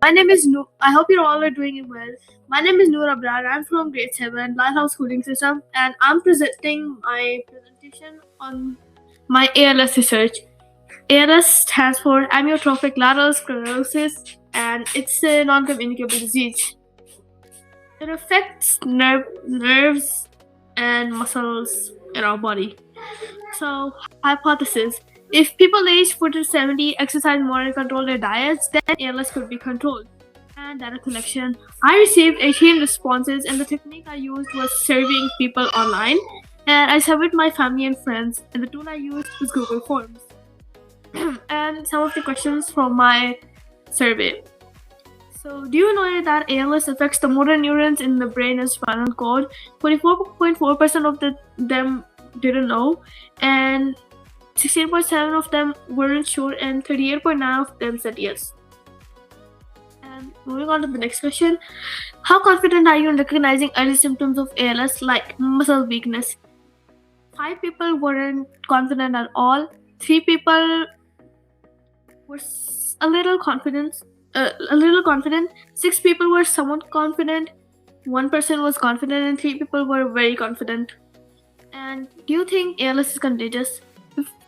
My name is Noor. I hope you all are doing well. My name is Noor Abrar. I'm from grade 7, Lateral schooling system, and I'm presenting my presentation on my ALS research. ALS stands for Amyotrophic Lateral Sclerosis, and it's a non-communicable disease. It affects nerves and muscles in our body. So, hypothesis. If people aged 40 to 70 exercise more and control their diets, then ALS could be controlled. And data collection. I received 18 responses, and the technique I used was surveying people online. And I surveyed my family and friends, and the tool I used was Google Forms. And some of the questions from my survey. So, do you know that ALS affects the motor neurons in the brain and spinal cord? 24.4% of them didn't know, and 16.7% of them weren't sure, and 38.9% of them said yes. And moving on to the next question. How confident are you in recognizing early symptoms of ALS like muscle weakness? 5 people weren't confident at all. 3 people were a little confident. 6 people were somewhat confident. 1 person was confident, and 3 people were very confident. And do you think ALS is contagious?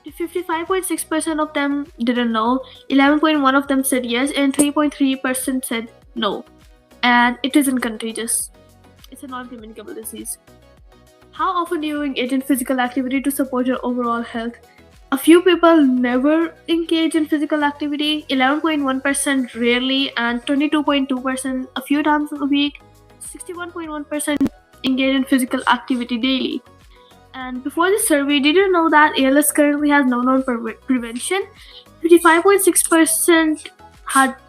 55.6% of them didn't know, 11.1% of them said yes, and 3.3% said no. And it isn't contagious. It's a non-communicable disease. How often do you engage in physical activity to support your overall health? A few people never engage in physical activity, 11.1% rarely, and 22.2% a few times a week. 61.1% engage in physical activity daily. And before this survey, did you know that ALS currently has no known prevention? 55.6%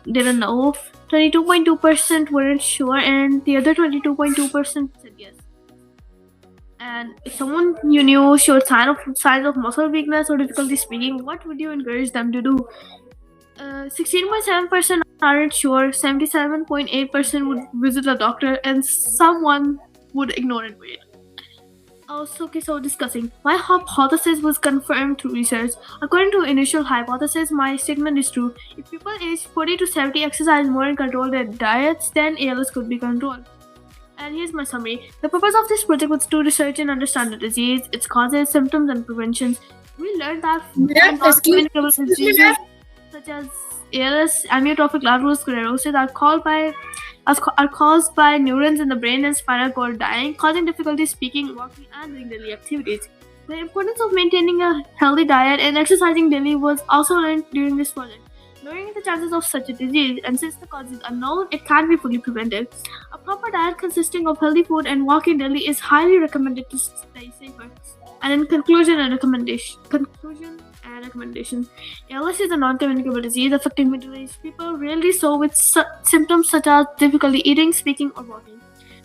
didn't know, 22.2% weren't sure, and the other 22.2% said yes. And if someone you knew showed signs of muscle weakness or difficulty speaking, what would you encourage them to do? 16.7% aren't sure, 77.8% would visit a doctor, and someone would ignore and wait. So discussing. My hypothesis was confirmed through research. According to initial hypothesis, my statement is true. If people aged 40 to 70 exercise more and control their diets, then ALS could be controlled. And here's my summary. The purpose of this project was to research and understand the disease, its causes, symptoms, and preventions. We learned that non-communicable diseases such as ALS, amyotrophic lateral sclerosis are caused by neurons in the brain and spinal cord dying, causing difficulty speaking, walking, and doing daily activities. The importance of maintaining a healthy diet and exercising daily was also learned during this project. Knowing the chances of such a disease, and since the cause is unknown, it can be fully prevented. A proper diet consisting of healthy food and walking daily is highly recommended to stay safer. And in conclusion and recommendations, ALS is a non-communicable disease affecting middle-aged people, rarely so with symptoms such as difficulty eating, speaking, or walking.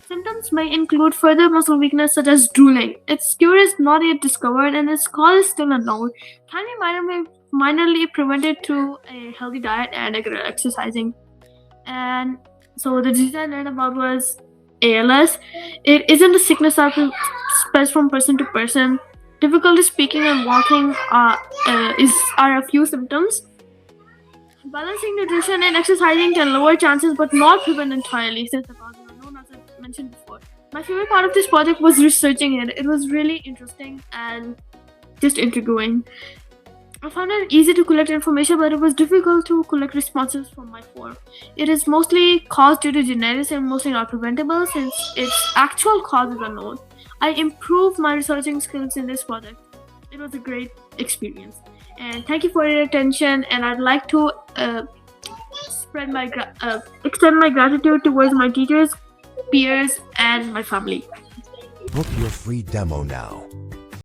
Symptoms may include further muscle weakness such as drooling. Its cure is not yet discovered, and its cause is still unknown. Can be minorly prevented through a healthy diet and regular exercising. And so the disease I learned about was ALS. It isn't a sickness that spreads from person to person. Difficulty speaking and walking are a few symptoms. Balancing nutrition and exercising can lower chances but not prevent entirely, since the cause is unknown, as I mentioned before. My favorite part of this project was researching it. It was really interesting and just intriguing. I found it easy to collect information, but it was difficult to collect responses from my form. It is mostly caused due to genetics and mostly not preventable, since its actual cause is unknown. I improved my researching skills in this project. It was a great experience. And thank you for your attention, and I'd like to extend my gratitude towards my teachers, peers, and my family. Book your free demo now